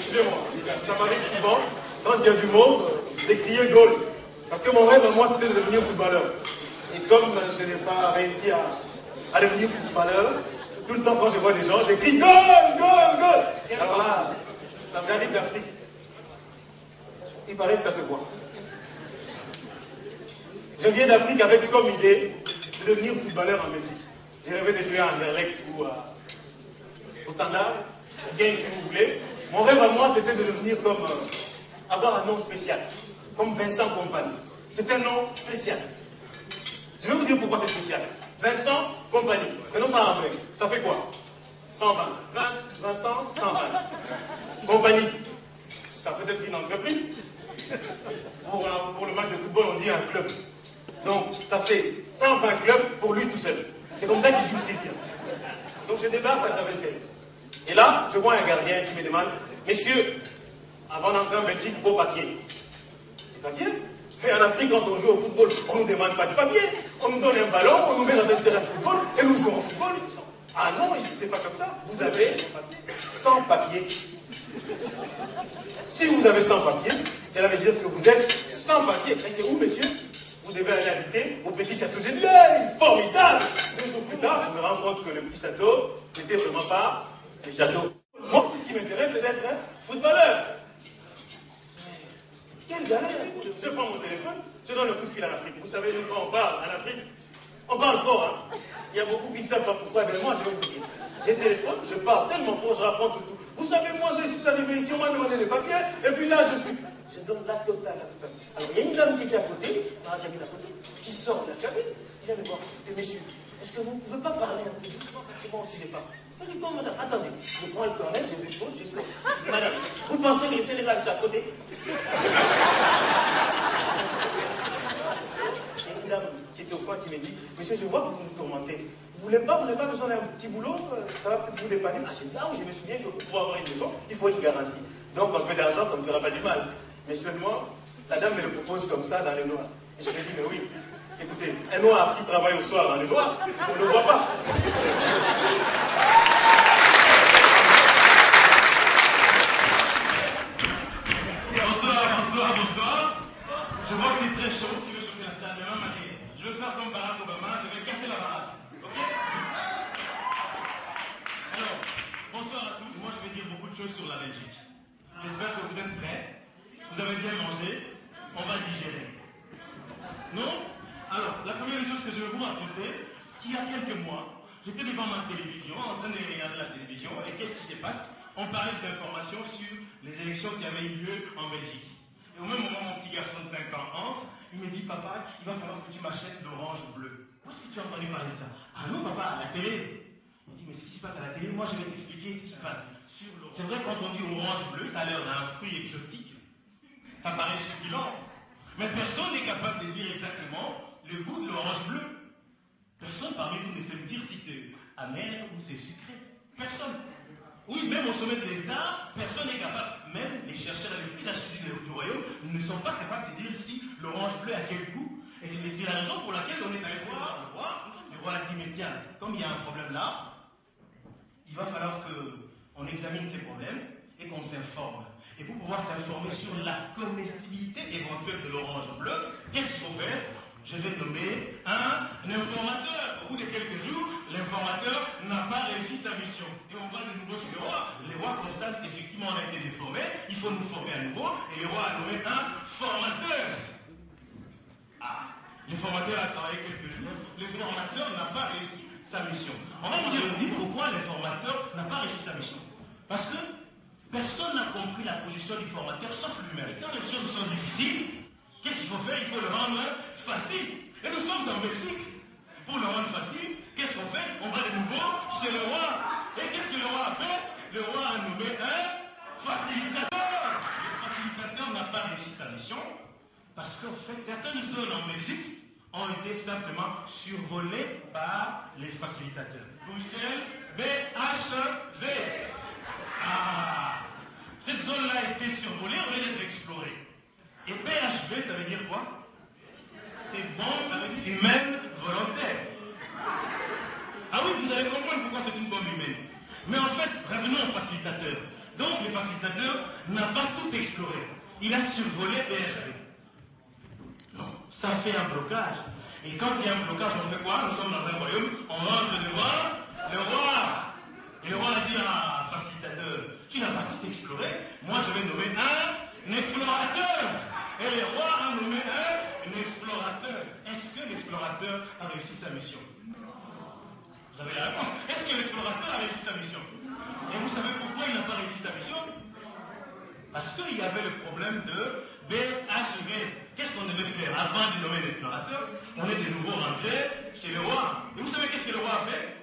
excusez-moi, ça m'arrive souvent, quand il y a du monde, de crier goal. Parce que mon rêve, moi, c'était de devenir footballeur. Et comme je n'ai pas réussi à devenir footballeur, tout le temps quand je vois des gens, j'écris goal, goal, goal. Et alors là, j'arrive d'Afrique. Il paraît que ça se voit. Je viens d'Afrique avec comme idée de devenir footballeur en Belgique. J'ai rêvé de jouer à Anderlecht ou au Standard, au Game si vous voulez. Mon rêve à moi, c'était de devenir comme, avoir un nom spécial, comme Vincent Compagnie. C'est un nom spécial. Je vais vous dire pourquoi c'est spécial. Vincent Compagnie. Maintenant, ça en anglais. Ça fait quoi 120. Vincent, 120. Compagnie. Ça peut être une entreprise. Pour le match de football, on dit un club. Donc, ça fait 120 clubs pour lui tout seul. C'est comme ça qu'il joue si bien. Donc, je débarque à sa vingtaine. Et là, je vois un gardien qui me demande, messieurs, avant d'entrer en Belgique, il faut papier. Des papiers? Mais en Afrique, quand on joue au football, on ne nous demande pas de papier. On nous donne un ballon, on nous met dans un terrain de football et nous jouons au football. Ah non, ici, c'est pas comme ça. Vous avez 100 papiers. Si vous avez 100 papiers, cela veut dire que vous êtes sans papier. Et c'est où, monsieur? Vous devez aller habiter au petit château. J'ai dit, hey, formidable! 2 jours plus tard, je me rends compte que le petit château n'était vraiment pas le château. Moi, tout ce qui m'intéresse, c'est d'être un footballeur. Quelle galère! Je prends mon téléphone, je donne un coup de fil en Afrique. Vous savez, nous, quand on parle en Afrique, on parle fort, hein? Il y a beaucoup qui ne savent pas pourquoi, mais moi, je vais vous dire. J'ai téléphone, je parle tellement fort, je raconte tout. Vous savez, moi, je suis arrivé ici, on m'a demandé des papiers, et puis là, je donne la totale, la totale. Alors, il y a une dame qui était à côté, dans la cabine à côté, qui sort de la cabine, qui vient me voir. Et messieurs, est-ce que vous ne pouvez pas parler un peu doucement, parce que moi aussi, j'ai pas. Je dis, bon, madame, attendez, je prends le cornet, je dépose, je sors. Madame, vous pensez que les Sénégal, c'est à côté? Et une dame qui était au coin qui me dit, monsieur, je vois que vous vous tourmentez. Vous n'avez pas besoin d'un petit boulot, ça va peut-être vous dépanner. Ah, j'ai dit, ah oui, je me souviens que pour avoir une maison, il faut une garantie. Donc, un peu d'argent, ça ne me fera pas du mal. Mais seulement, la dame me le propose comme ça dans le noir. Et je me dis, mais oui, écoutez, un noir qui travaille au soir dans le noir, on ne le voit pas. Bonsoir. Je vois que c'est très chaud, si tu veux chauffer la salle, mais même année. Je veux faire comme Barack Obama, je vais casser la baraque. Ok? Alors, bonsoir à tous. Moi, je vais dire beaucoup de choses sur la Belgique. J'espère que vous êtes prêts. Vous avez bien mangé. On va digérer. Non? Alors, la première chose que je vais vous raconter, c'est qu'il y a quelques mois, j'étais devant ma télévision, en train de regarder la télévision, et qu'est-ce qui se passe? On parlait d'informations sur les élections qui avaient eu lieu en Belgique. Et au même moment, mon petit garçon de 5 ans entre, il me dit, papa, il va falloir que tu m'achètes d'orange bleu. Où est-ce que tu as entendu parler de ça? Ah non, papa, à la télé. Il me dit, mais ce qui se passe à la télé, moi je vais t'expliquer ce qui se passe. C'est vrai, quand on dit orange bleu, ça a l'air d'un fruit exotique. Ça paraît succulent. Mais personne n'est capable de dire exactement le goût de l'orange bleu. Personne parmi vous ne sait me dire si c'est amer ou c'est sucré. Personne. Oui, même au sommet de l'État, personne n'est capable. Même les chercheurs les plus assidus du royaume ne sont pas capables de dire si l'orange bleu a quel goût. Et c'est la raison pour laquelle on est allé voir le roi. Le roi a dit, mais tiens, comme il y a un problème là, il va falloir qu'on examine ces problèmes et qu'on s'informe. Et pour pouvoir s'informer sur la comestibilité éventuelle de l'orange bleue, qu'est-ce qu'il faut faire? Je vais nommer un informateur. Au bout de quelques jours, l'informateur n'a pas réussi sa mission. Et on va de nouveau chez le roi. Le roi constate qu'effectivement on a été déformé, il faut nous former à nouveau, et le roi a nommé un formateur. Ah, le formateur a travaillé quelques jours, le formateur n'a pas réussi sa mission. On va vous dire pourquoi le formateur n'a pas réussi sa mission. Parce que personne n'a compris la position du formateur sauf lui-même. Quand les choses sont difficiles, qu'est-ce qu'il faut faire? Il faut le rendre facile. Et nous sommes en Belgique. Pour le rendre facile, qu'est-ce qu'on fait? On va de nouveau chez le roi. Et qu'est-ce que le roi a fait? Le roi a nommé un facilitateur. Le facilitateur n'a pas réussi sa mission parce qu'en fait, certaines zones en Belgique ont été simplement survolées par les facilitateurs. Bruxelles, BHV. Ah, cette zone-là a été survolée, on vient d'être explorée. Et BHV, ça veut dire quoi? C'est bombe humaine volontaire. Ah oui, vous allez comprendre pourquoi c'est une bombe humaine. Mais en fait, revenons au facilitateur. Donc le facilitateur n'a pas tout exploré. Il a survolé BHP. Non, ça fait un blocage. Et quand il y a un blocage, on fait quoi? Nous sommes dans un royaume, on rentre devant le roi. Et le roi a dit à un facilitateur, tu n'as pas tout exploré, moi je vais nommer un explorateur. Et le roi a nommé un explorateur. Est-ce que l'explorateur a réussi sa mission? Vous avez la réponse. Est-ce que l'explorateur a réussi sa mission? Et vous savez pourquoi il n'a pas réussi sa mission? Parce qu'il y avait le problème de BHV. Qu'est-ce qu'on devait faire? Avant de nommer l'explorateur, on est de nouveau rentré chez le roi. Et vous savez qu'est-ce que le roi a fait?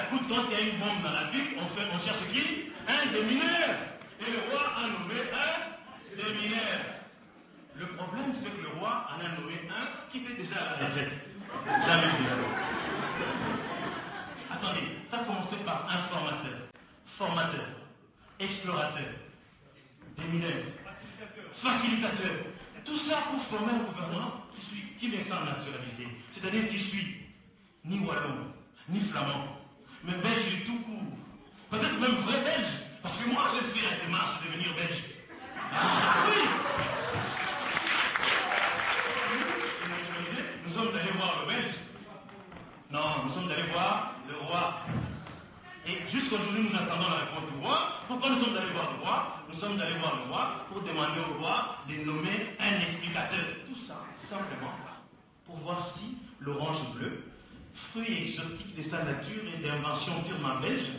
Écoute, quand il y a une bombe dans la ville, on cherche qui? Un démineur. Et le roi a nommé un démineur. Le problème, c'est que le roi en a nommé un qui était déjà à la retraite. Jamais vu. Attendez, ça commençait par informateur, formateur, explorateur, démineur, facilitateur. Tout ça pour former un gouvernement qui me semble naturalisé. C'est-à-dire qui suit ni wallon, ni flamand, mais belge tout court. Peut-être même vrai belge. Parce que moi, j'ai fait la démarche de devenir belge. Oui! Nous sommes allés voir le belge. Non, nous sommes allés voir le roi. Et jusqu'aujourd'hui, nous attendons la réponse du roi. Pourquoi nous sommes allés voir le roi? Nous sommes allés voir le roi pour demander au roi de nommer un explicateur. Tout ça, simplement, pour voir si l'orange bleu, fruit exotique de sa nature et d'invention purement belge,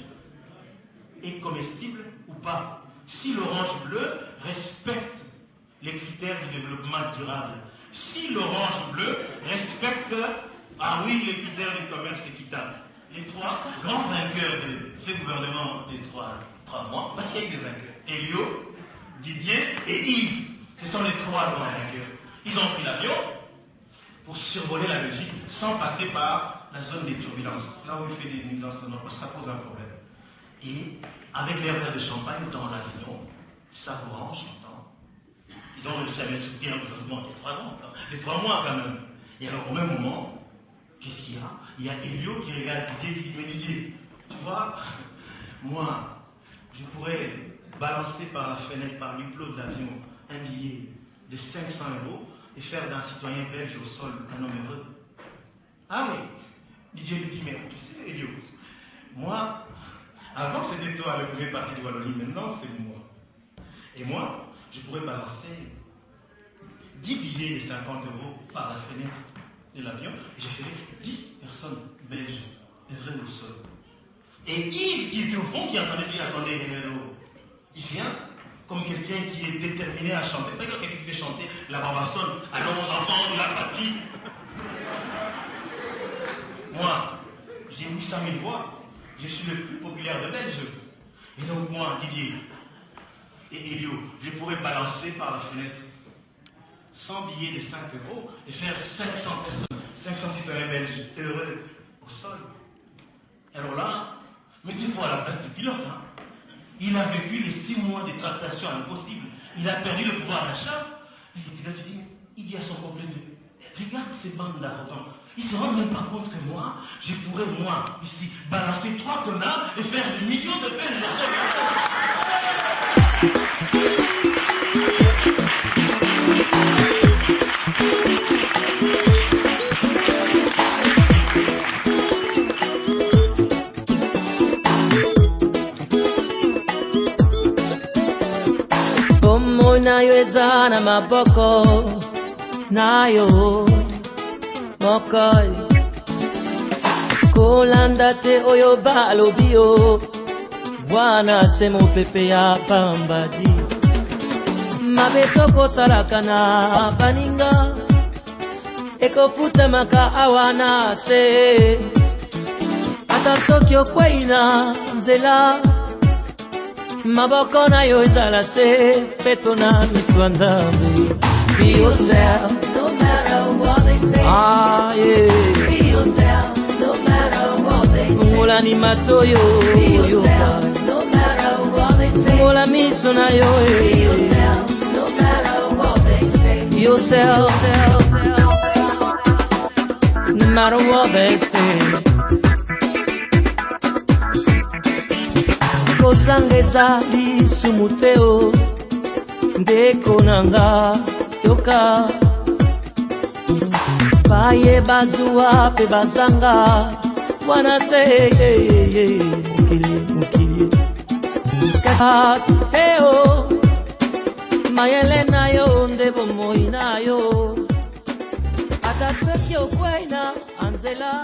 est comestible ou pas. Si l'orange bleu respecte les critères du développement durable, si l'orange bleu respecte, ah oui, les critères du commerce équitable, les trois grands vainqueurs de ce gouvernement des trois mois, parce qu'il y a eu des vainqueurs, Elio, Didier et Yves, ce sont les trois grands vainqueurs. Ils ont pris l'avion pour survoler la Belgique sans passer par la zone des turbulences, là où il fait des nuisances sonores, parce que ça pose un problème. Et avec les verres de champagne dans l'avion, savourant, chantant, ils ont réussi à mettre sur pied un gouvernement de 3 ans, de 3 mois quand même. Et alors au même moment, qu'est-ce qu'il y a? Il y a Elio qui regarde Didier, qui dit, mais Didier, tu vois, moi, je pourrais balancer par la fenêtre, par l'hublot de l'avion, un billet de 500 € et faire d'un citoyen belge au sol un homme heureux. Ah oui, Didier lui dit, mais tu sais, Elio, moi, avant c'était toi le premier parti de Wallonie, maintenant c'est moi. Et moi, je pourrais balancer 10 billets de 50 € par la fenêtre de l'avion et je ferais 10 personnes belges heureuses au sol. Et Yves, qui était au fond, qui entendait dire, attendez, il vient comme quelqu'un qui est déterminé à chanter. Pas quelqu'un qui fait chanter la barbassonne, allons enfants de la patrie. Moi, j'ai 800 000 voix. Je suis le plus populaire de Belge. Et donc moi, Didier et Elio, je pourrais balancer par la fenêtre 100 billets de 5 € et faire 500 personnes, 500 citoyens belges heureux au sol. Alors là, mettez-vous à la place du pilote. Hein. Il a vécu les 6 mois de tractation impossibles. Il a perdu le pouvoir d'achat. Et le pilote dit, il dit à son compagnon, regarde ces bandes d'arrogants. Ils ne se rendent même pas compte que moi, je pourrais, moi, ici, balancer 3 connards et faire des millions de peines de sol. Como nayo na maboko nayo mokai kolanda te oyo balobio wana semo pepe ya pambadi mabetoko salakana baninga ekofuta maka awana se ata soki okweina nzela maboko nayo ezala se peto na miso nzambe. Be yourself, no matter what they say. Ah, yeah. Be yourself, no matter what they say. Ngola ni matoyo. Be yourself, no matter what they say. Ngola miso na yo. Be yourself, no matter what they say. Yourself, no matter what they say. kozangeza lisumu teo ndeko nanga yoka baye bazuwa pe bazanga wana se mukili teo mayele nayo ndebo moi nayo ata sekyo kwaina anzela